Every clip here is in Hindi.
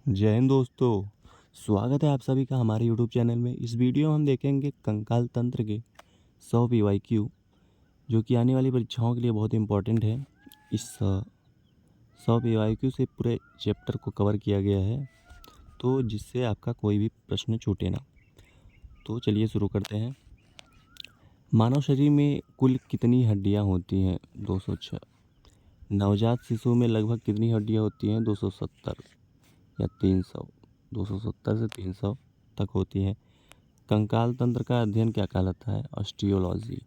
जय हिंद दोस्तों। स्वागत है आप सभी का हमारे यूट्यूब चैनल में। इस वीडियो में हम देखेंगे कंकाल तंत्र के 100 PYQ जो कि आने वाली परीक्षाओं के लिए बहुत इंपॉर्टेंट है। इस 100 PYQ से पूरे चैप्टर को कवर किया गया है, तो जिससे आपका कोई भी प्रश्न छूटे ना। तो चलिए शुरू करते हैं। मानव शरीर में कुल कितनी हड्डियां होती हैं? 206। नवजात शिशु में लगभग कितनी हड्डियां होती हैं? 270 या 300। 270 से 300 तक होती हैं। कंकाल तंत्र का अध्ययन क्या कहलाता है? ऑस्टियोलॉजी।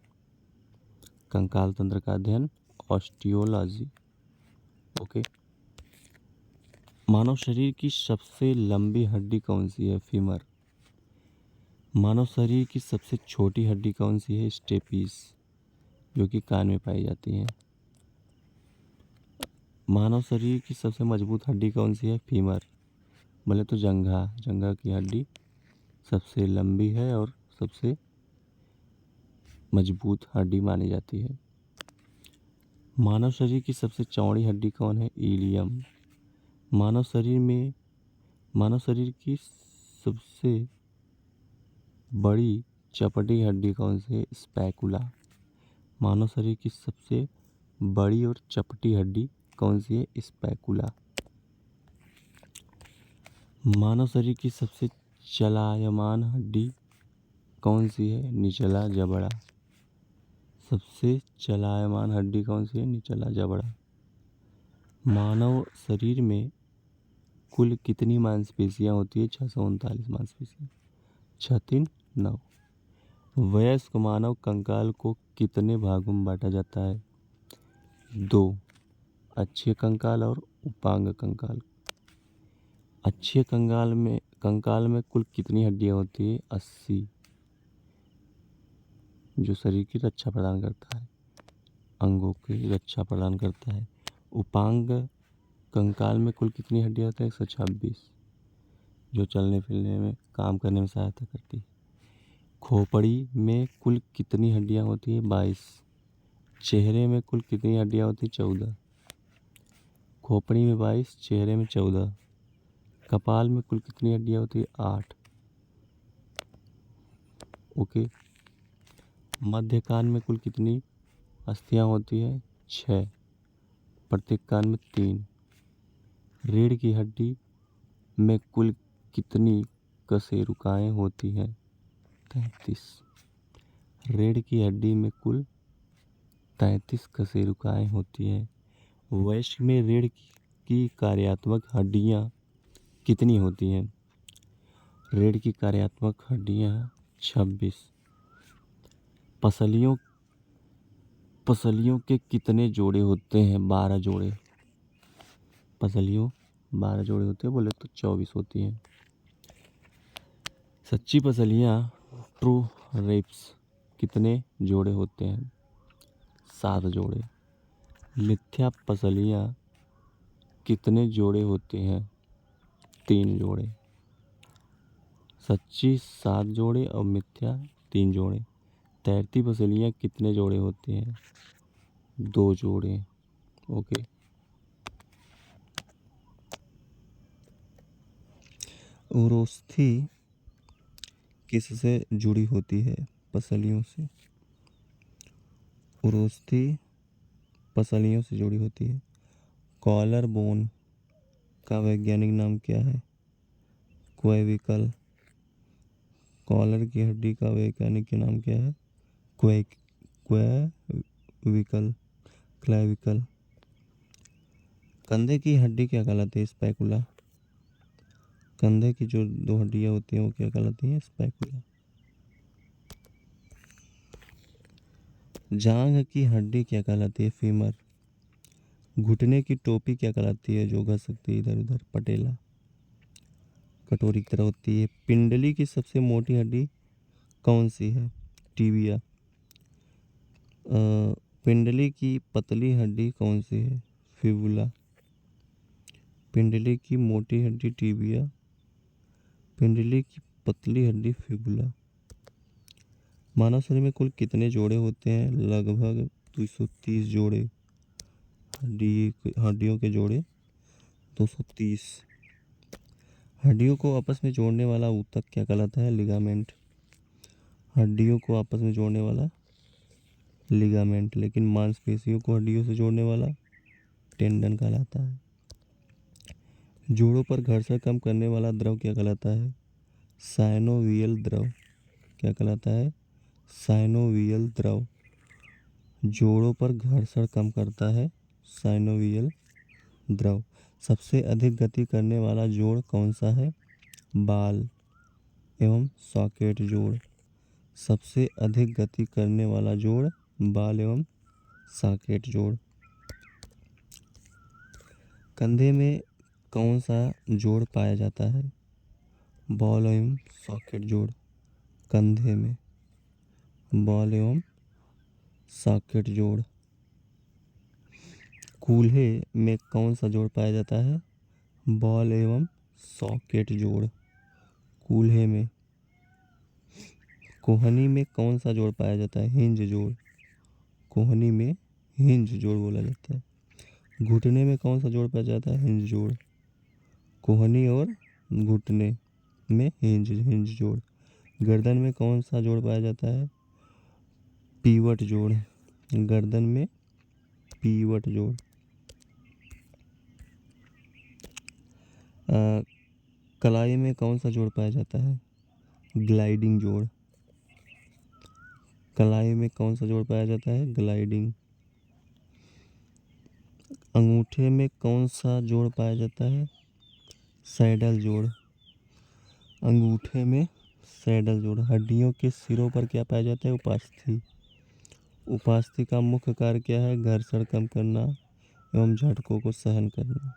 कंकाल तंत्र का अध्ययन ऑस्टियोलॉजी। ओके। मानव शरीर की सबसे लंबी हड्डी कौन सी है? फीमर। मानव शरीर की सबसे छोटी हड्डी कौन सी है? स्टेपीज, जो कि कान में पाई जाती है। मानव शरीर की सबसे मजबूत हड्डी कौन सी है? फीमर। बोले तो जंघा। जंघा की हड्डी सबसे लंबी है और सबसे मजबूत हड्डी मानी जाती है। मानव शरीर की सबसे चौड़ी हड्डी कौन है? इलियम। मानव शरीर की सबसे बड़ी चपटी हड्डी कौन सी है? स्पैकुला। मानव शरीर की सबसे बड़ी और चपटी हड्डी कौन सी है? स्पैकुला। मानव शरीर की सबसे चलायमान हड्डी कौन सी है? निचला जबड़ा। सबसे चलायमान हड्डी कौन सी है? निचला जबड़ा। मानव शरीर में कुल कितनी मांसपेशियां होती है? 639 मांसपेशियां। 639। वयस्क मानव कंकाल को कितने भागों में बांटा जाता है? 2। अक्षीय कंकाल और उपांग कंकाल। अक्षीय कंकाल में कुल कितनी हड्डियां होती है? 80, जो शरीर की रक्षा प्रदान करता है, अंगों की रक्षा प्रदान करता है। उपांग कंकाल में कुल कितनी हड्डियां होती है? 126, जो चलने फिरने में, काम करने में सहायता करती है। खोपड़ी में कुल कितनी हड्डियां होती है? 22। चेहरे में कुल कितनी हड्डियां होती है? 14। खोपड़ी में 22, चेहरे में 14। कपाल में कुल कितनी हड्डियां होती है? 8। ओके। मध्य कान में कुल कितनी अस्थियां होती है? 6। प्रत्येक कान में 3। रीढ़ की हड्डी में कुल कितनी कशेरुकाएं होती हैं? 33। रीढ़ की हड्डी में कुल 33 कशेरुकाएं होती हैं। वयस्क में रीढ़ की कार्यात्मक हड्डियां कितनी होती हैं? रीढ़ की कार्यात्मक हड्डियां 26। पसलियों के कितने जोड़े होते हैं? 12 जोड़े। पसलियों 12 जोड़े होते हैं, बोले तो 24 होती हैं। सच्ची पसलियां ट्रू रिब्स कितने जोड़े होते हैं? 7 जोड़े। मिथ्या पसलियां कितने जोड़े होते हैं? 3 जोड़े। सच्ची 7 जोड़े और मिथ्या 3 जोड़े। तैरती पसलियां कितने जोड़े होते हैं? 2 जोड़े। ओके। उरोस्थी किससे जुड़ी होती है? पसलियों से। उरोस्थी पसलियों से जुड़ी होती है। कॉलर बोन का वैज्ञानिक नाम क्या है? क्लेविकल। कॉलर की हड्डी का वैज्ञानिक नाम क्या है? क्लेविकल। क्लेविकल। कंधे की हड्डी क्या कहलाती है? स्पैकुला। कंधे की जो 2 हड्डियां होती हैं वो क्या कहलाती हैं? स्पैकुला। जांघ की हड्डी क्या कहलाती है? फीमर। घुटने की टोपी क्या कहलाती है, जो घस सकती है इधर उधर? पटेला। कटोरी की तरह होती है। पिंडली की सबसे मोटी हड्डी कौन सी है? टीबिया। पिंडली की पतली हड्डी कौन सी है? फिबुला। पिंडली की मोटी हड्डी टीबिया, पिंडली की पतली हड्डी फिबुला। मानव शरीर में कुल कितने जोड़े होते हैं? लगभग 230 जोड़े। हड्डियों के जोड़े 230। हड्डियों को आपस में जोड़ने वाला ऊतक क्या कहलाता है? लिगामेंट। हड्डियों को आपस में जोड़ने वाला लिगामेंट, लेकिन मांसपेशियों को हड्डियों से जोड़ने वाला टेंडन कहलाता है। जोड़ों पर घर्षण कम करने वाला द्रव क्या कहलाता है? साइनोवियल द्रव। क्या कहलाता है? साइनोवियल द्रव। जोड़ों पर घर्षण कम करता है साइनोवियल द्रव। सबसे अधिक गति करने वाला जोड़ कौन सा है? बाल एवं सॉकेट जोड़। सबसे अधिक गति करने वाला जोड़ बाल एवं सॉकेट जोड़। कंधे में कौन सा जोड़ पाया जाता है? बॉल एवं सॉकेट जोड़। कंधे में बॉल एवं सॉकेट जोड़। कूल्हे में कौन सा जोड़ पाया जाता है? बॉल एवं सॉकेट जोड़। कूल्हे में। कोहनी में कौन सा जोड़ पाया जाता है? हिंज जोड़। कोहनी में हिंज जोड़ बोला जाता है। घुटने में कौन सा जोड़ पाया जाता है? हिंज जोड़। कोहनी और घुटने में हिंज जोड़। गर्दन में कौन सा जोड़ पाया जाता है? पीवट जोड़। गर्दन में पीवट जोड़। कलाई में कौन सा जोड़ पाया जाता है? ग्लाइडिंग जोड़। कलाई में कौन सा जोड़ पाया जाता है? ग्लाइडिंग। अंगूठे में कौन सा जोड़ पाया जाता है? सैडल जोड़। अंगूठे में सैडल जोड़। हड्डियों के सिरों पर क्या पाया जाता है? उपास्थि। उपास्थि का मुख्य कार्य क्या है? घर्षण कम करना एवं झटकों को सहन करना।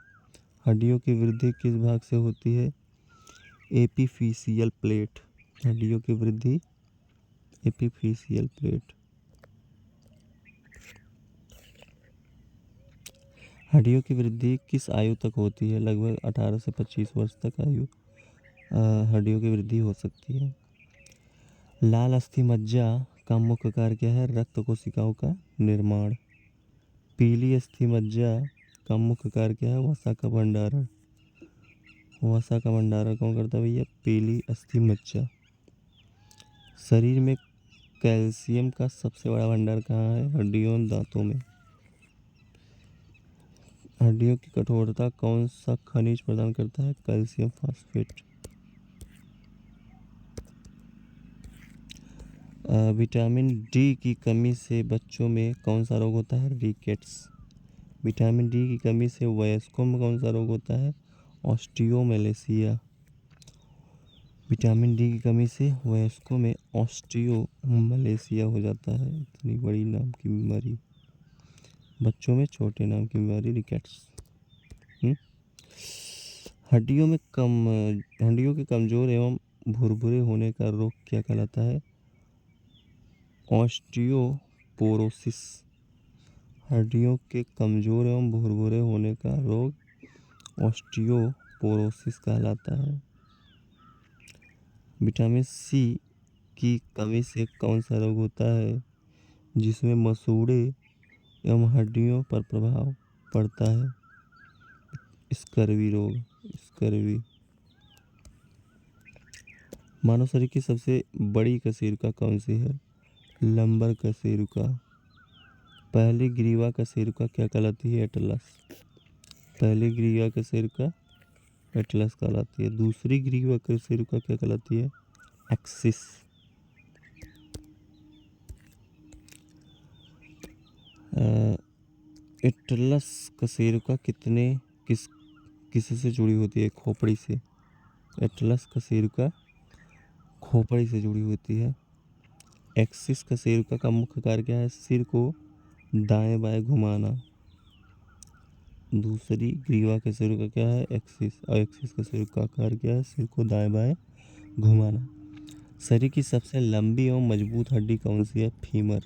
हड्डियों की वृद्धि किस भाग से होती है? एपिफिशियल प्लेट। हड्डियों की वृद्धि एपिफिशियल प्लेट। हड्डियों की वृद्धि किस आयु तक होती है? लगभग 18 से 25 वर्ष तक आयु हड्डियों की वृद्धि हो सकती है। लाल अस्थि मज्जा का मुख्य कार्य क्या है? रक्त कोशिकाओं का निर्माण। पीली अस्थि मज्जा का मुख्य कार्य क्या है? वसा का भंडारण। वसा का भंडारण कौन करता है भैया? पीली अस्थि मज्जा। शरीर में कैल्शियम का सबसे बड़ा भंडार कहाँ है? हड्डियों और दांतों में। हड्डियों की कठोरता कौन सा खनिज प्रदान करता है? Calcium phosphate. विटामिन डी की कमी से बच्चों में कौन सा रोग होता है? रिकेट्स। विटामिन डी की कमी से वयस्कों में कौन सा रोग होता है? ऑस्टियोमेलेसिया। विटामिन डी की कमी से वयस्कों में ऑस्टियोमेलेसिया हो जाता है। इतनी बड़ी नाम की बीमारी। बच्चों में छोटे नाम की बीमारी रिकेट्स। हड्डियों के कमजोर एवं भुरभुरे होने का रोग क्या कहलाता है? ऑस्टियोपोरोसिस। हड्डियों के कमजोर एवं भुरभुरे होने का रोग ऑस्टियोपोरोसिस कहलाता है। विटामिन सी की कमी से कौन सा रोग होता है जिसमें मसूड़े एवं हड्डियों पर प्रभाव पड़ता है? स्कर्वी रोग। स्कर्वी। मानव शरीर की सबसे बड़ी कशेरुका कौन सी है? लंबर कशेरुका। पहली ग्रीवा कशेरुका क्या कहलाती है? एटलस। पहली ग्रीवा कशेरुका एटलस कहलाती है। दूसरी ग्रीवा कशेरुका क्या कहलाती है? एक्सिस। एटलस कशेरुका किससे जुड़ी होती है? खोपड़ी से। एटलस कशेरुका खोपड़ी से जुड़ी होती है। एक्सिस कशेरुका का मुख्य कार्य क्या है? सिर को दाएं बाएं घुमाना। दूसरी ग्रीवा कशेरुका क्या है? एक्सिस। और एक्सिस कशेरुका का कार्य क्या है? सिर को दाएं बाएं घुमाना। शरीर की सबसे लंबी एवं मजबूत हड्डी कौन सी है? फीमर।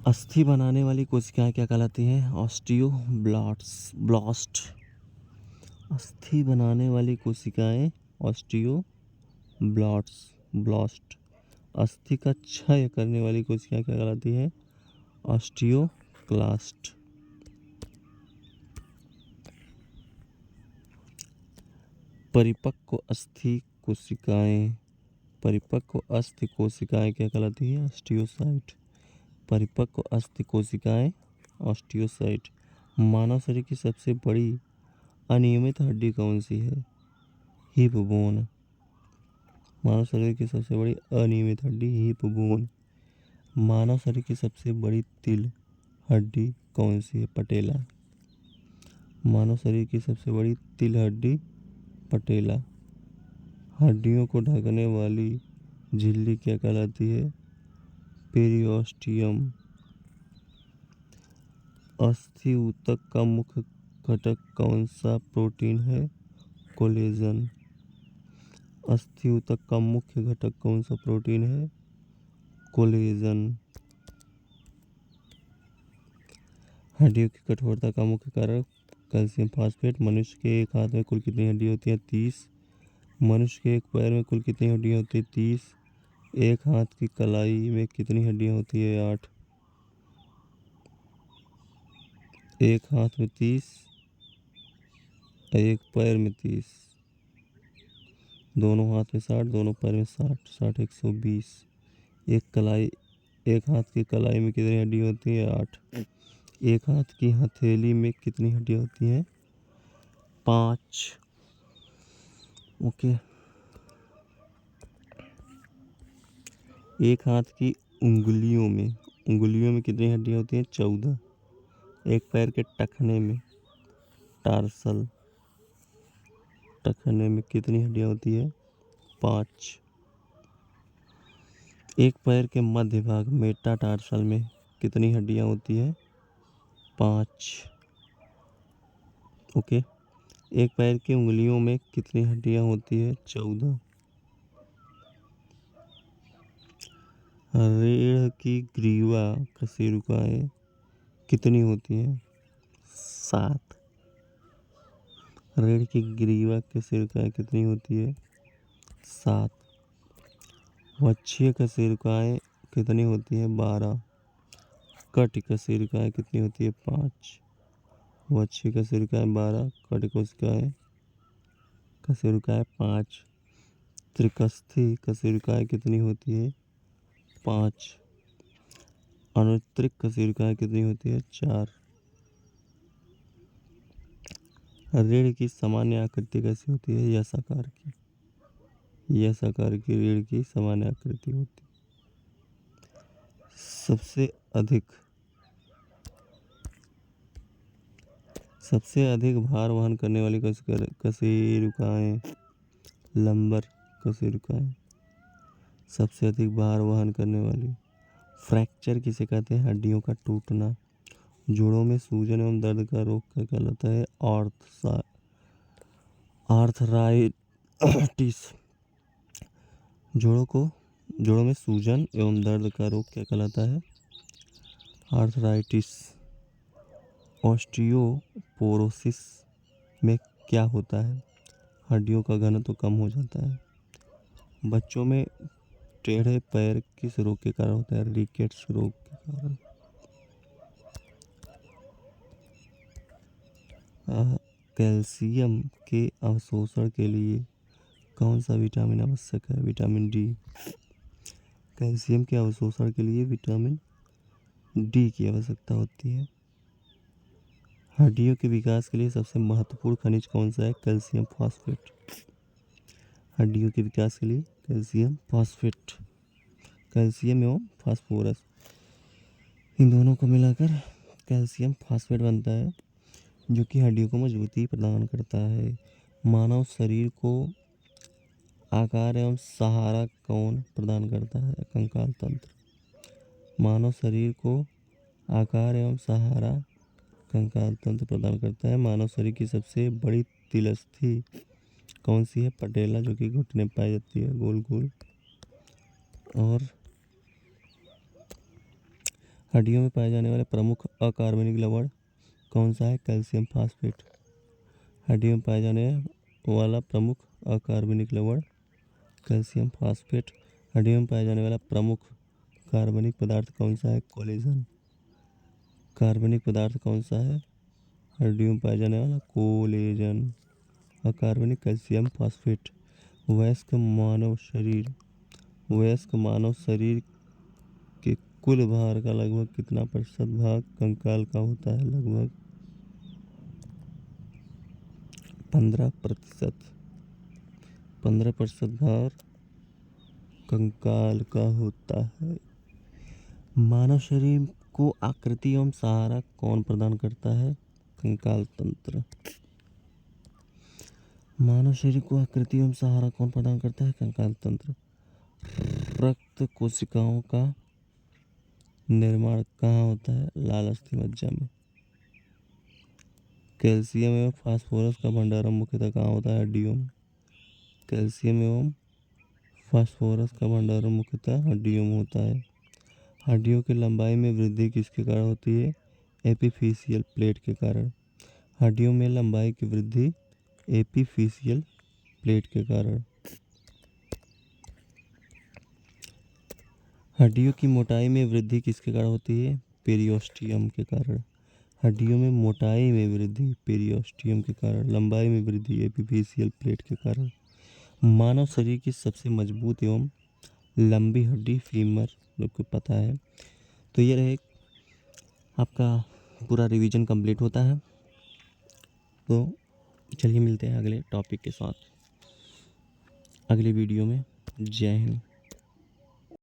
अस्थि बनाने वाली कोशिकाएं क्या कहलाती हैं? ऑस्टियोब्लास्ट। अस्थि बनाने वाली कोशिकाएं ऑस्टियोब्लास्ट। अस्थि का क्षय करने वाली कोशिकाएं क्या कहलाती है? ऑस्टियोक्लास्ट। परिपक्व अस्थि कोशिकाएं, परिपक्व अस्थि कोशिकाएं क्या कहलाती है? ऑस्टियोसाइट। परिपक्व अस्थि कोशिकाएं ऑस्टियोसाइट। मानव शरीर की सबसे बड़ी अनियमित हड्डी कौन सी है? Hip bone. मानव शरीर की सबसे बड़ी अनियमित हड्डी हिप बोन। मानव शरीर की सबसे बड़ी तिल हड्डी कौन सी है? पटेला। मानव शरीर की सबसे बड़ी तिल हड्डी पटेला। हड्डियों को ढकने वाली झिल्ली क्या कहलाती है? पेरिओस्टियम। अस्थि ऊतक का मुख्य घटक कौन सा प्रोटीन है? कोलेजन। अस्थि ऊतक का मुख्य घटक कौन सा प्रोटीन है? कोलेजन। हड्डियों की कठोरता का मुख्य कारक कैल्शियम फॉस्फेट। मनुष्य के एक हाथ में कुल कितनी हड्डी होती है? 30। मनुष्य के एक पैर में कुल कितनी हड्डियां होती है? 30। एक हाथ की कलाई में कितनी हड्डियां होती है? 8। एक हाथ में 30, एक पैर में 30, दोनों हाथ में 60, दोनों पैर में 60, 60 120। एक हाथ की कलाई में कितनी हड्डी होती है? 8। एक हाथ की हथेली में कितनी हड्डियां होती हैं? 5। ओके। एक हाथ की उंगलियों में कितनी हड्डियां होती हैं? 14। एक पैर के टखने में, टार्सल, टखने में कितनी हड्डियां होती है? 5। एक पैर के मध्य भाग, मेटाटार्सल में कितनी हड्डियां होती है? 5। ओके। एक पैर की उंगलियों में कितनी हड्डियां होती है? 14। रीढ़ की ग्रीवा कशेरुकाएं कितनी होती हैं? 7। रीढ़ की ग्रीवा कशेरुकाएं कितनी होती है? 7। वक्षीय कशेरुकाएं कितनी होती हैं? 12। कटी कशेरुकाएं कितनी होती है? 5। वक्षीय कशेरुकाएं 12, कटी कशेरुकाएं 5। त्रिकस्थी कशेरुकाएं कितनी होती है? 5। अनुत्तरित कशेरुकाएं कितनी होती है? 4। रीढ़ की सामान्य आकृति कैसी होती है? यशाकार की। यशाकार की रीढ़ की सामान्य आकृति होती है। सबसे अधिक भार वहन करने वाली कशेरुकाएं लंबर कशेरुकाएं। सबसे अधिक भार वहन करने वाली। फ्रैक्चर किसे कहते हैं? हड्डियों का टूटना। जोड़ों में सूजन एवं दर्द का रोग क्या कहलाता है? आर्थराइटिस। जोड़ों में सूजन एवं दर्द का रोग क्या कहलाता है? आर्थराइटिस। ऑस्टियोपोरोसिस में क्या होता है? हड्डियों का घनत्व कम हो जाता है। बच्चों में टेढ़े पैर किस रोग के कारण होता है? रिकेट्स रोग के कारण। कैल्शियम के अवशोषण के लिए कौन सा विटामिन आवश्यक है? Vitamin D. कैल्शियम के अवशोषण के लिए विटामिन डी की आवश्यकता होती है। हड्डियों के विकास के लिए सबसे महत्वपूर्ण खनिज कौन सा है? Calcium phosphate. हड्डियों के विकास के लिए कैल्शियम फॉस्फेट, कैल्शियम एवं फास्फोरस, इन दोनों को मिलाकर कैल्शियम फॉस्फेट बनता है, जो कि हड्डियों को मजबूती प्रदान करता है। मानव शरीर को आकार एवं सहारा कौन प्रदान करता है? कंकाल तंत्र। मानव शरीर को आकार एवं सहारा कंकाल तंत्र प्रदान करता है। मानव शरीर की सबसे बड़ी तिलस्थि कौन सी है? पटेला, जो कि घुटने में पाई जाती है, गोल गोल। और हड्डियों में पाए जाने वाले प्रमुख अकार्बनिक लवण कौन सा है? Calcium phosphate. हड्डियों में पाए जाने वाला प्रमुख अकार्बनिक लवण कैल्शियम फॉस्फेट। हड्डियों में पाए जाने वाला प्रमुख कार्बनिक पदार्थ कौन सा है? कोलेजन। कार्बनिक पदार्थ कौन सा है? हड्डियों में पाए जाने वाला कोलेजन। अकार्बनिक कैल्शियम फॉस्फेट। वयस्क मानव शरीर के कुल भार का लगभग कितना प्रतिशत भाग कंकाल का होता है? लगभग 15%। 15% भार कंकाल का होता है। मानव शरीर को आकृति एवं सहारा कौन प्रदान करता है? कंकाल तंत्र। मानव शरीर को आकृति एवं सहारा कौन प्रदान करता है? कंकाल तंत्र। रक्त कोशिकाओं का निर्माण कहाँ होता है? लाल अस्थि मज्जा में। कैल्शियम एवं फास्फोरस का भंडारण मुख्यतः कहाँ होता है? हड्डियों में। कैल्शियम एवं फास्फोरस का भंडारण मुख्यतः हड्डियों में होता है। हड्डियों की लंबाई में वृद्धि किसके कारण होती है? एपिफिशियल प्लेट के कारण। हड्डियों में लंबाई की वृद्धि एपिफिशियल प्लेट के कारण। हड्डियों की मोटाई में वृद्धि किसके कारण होती है? पेरियोस्टियम के कारण। हड्डियों में मोटाई में वृद्धि पेरियोस्टियम के कारण। लंबाई में वृद्धि एपिफिशियल प्लेट के कारण। मानव शरीर की सबसे मजबूत एवं लंबी हड्डी फीमर, लोग को पता है। तो ये रहे आपका पूरा रिवीजन कंप्लीट होता है। तो चलिए मिलते हैं अगले टॉपिक के साथ अगले वीडियो में। जय हिंद।